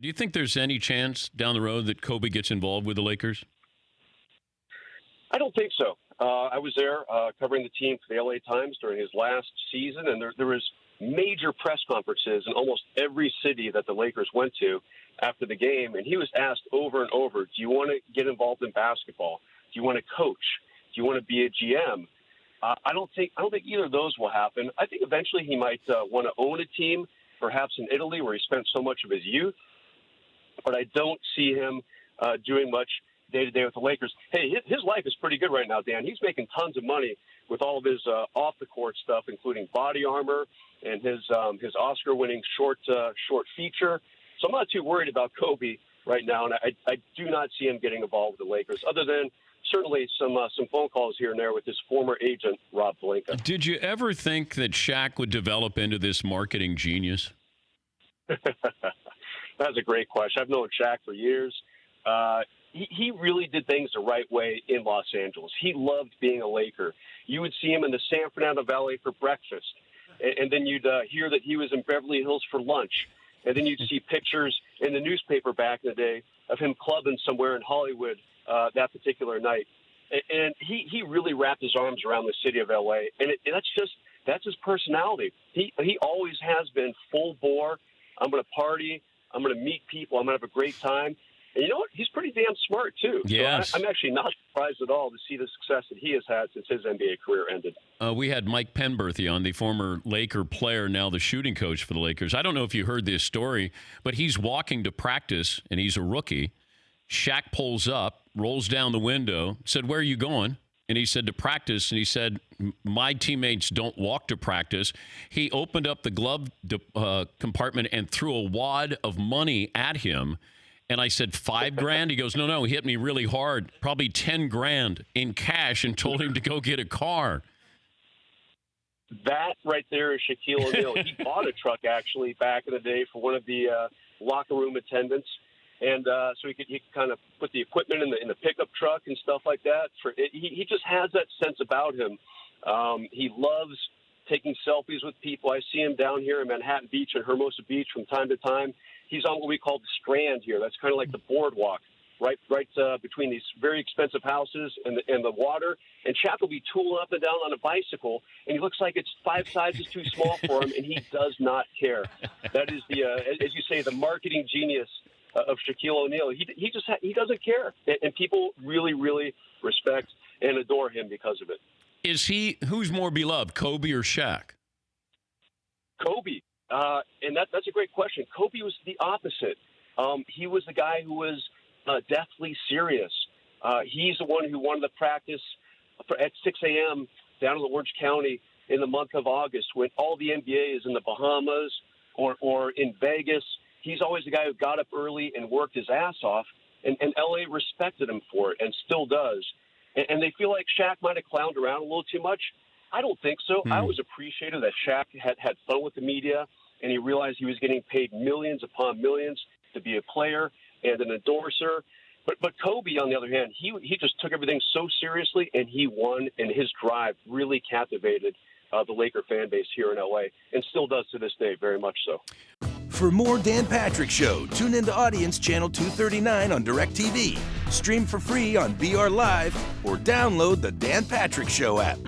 Do you think there's any chance down the road that Kobe gets involved with the Lakers? I don't think so. I was there covering the team for the LA Times during his last season, and there was major press conferences in almost every city that the Lakers went to after the game, and he was asked over and over, do you want to get involved in basketball? Do you want to coach? Do you want to be a GM? I don't think either of those will happen. I think eventually he might want to own a team, perhaps in Italy where he spent so much of his youth, but I don't see him doing much day-to-day with the Lakers. Hey, his life is pretty good right now, Dan. He's making tons of money with all of his off-the-court stuff, including Body Armor and his Oscar-winning short feature. So I'm not too worried about Kobe right now, and I do not see him getting involved with the Lakers, other than certainly some phone calls here and there with his former agent, Rob Pelinka. Did you ever think that Shaq would develop into this marketing genius? That's a great question. I've known Shaq for years. He really did things the right way in Los Angeles. He loved being a Laker. You would see him in the San Fernando Valley for breakfast, and then you'd hear that he was in Beverly Hills for lunch, and then you'd see pictures in the newspaper back in the day of him clubbing somewhere in Hollywood that particular night. And he really wrapped his arms around the city of L.A., and that's his personality. He always has been full bore. I'm going to party. I'm going to meet people. I'm going to have a great time. And you know what? He's pretty damn smart, too. Yes. So I'm actually not surprised at all to see the success that he has had since his NBA career ended. We had Mike Penberthy on, the former Laker player, now the shooting coach for the Lakers. I don't know if you heard this story, but he's walking to practice, and he's a rookie. Shaq pulls up, rolls down the window, said, "Where are you going?" And he said, "To practice." And he said, "My teammates don't walk to practice." He opened up the glove compartment and threw a wad of money at him. And I said, $5,000? He goes, no, he hit me really hard, probably $10,000 in cash, and told him to go get a car. That right there is Shaquille O'Neal. He bought a truck, actually, back in the day for one of the locker room attendants. And so he could kind of put the equipment in the pickup truck and stuff like that. He just has that sense about him. He loves taking selfies with people. I see him down here in Manhattan Beach and Hermosa Beach from time to time. He's on what we call the Strand here. That's kind of like the boardwalk, right between these very expensive houses and the water. And Shaq will be tooling up and down on a bicycle, and he looks like it's 5 sizes too small for him, and he does not care. That is the, as you say, the marketing genius of Shaquille O'Neal. He doesn't care, and people really, really respect and adore him because of it. Who's more beloved, Kobe or Shaq? Kobe. And that's a great question. Kobe was the opposite. He was the guy who was deathly serious. He's the one who wanted to practice at 6 a.m. down in Orange County in the month of August when all the NBA is in the Bahamas or in Vegas. He's always the guy who got up early and worked his ass off, and L.A. respected him for it and still does. And they feel like Shaq might have clowned around a little too much. I don't think so. I was appreciative that Shaq had fun with the media, and he realized he was getting paid millions upon millions to be a player and an endorser. But Kobe, on the other hand, he just took everything so seriously, and he won, and his drive really captivated the Laker fan base here in L.A., and still does to this day, very much so. For more Dan Patrick Show, tune into Audience Channel 239 on DirecTV. Stream for free on BR Live or download the Dan Patrick Show app.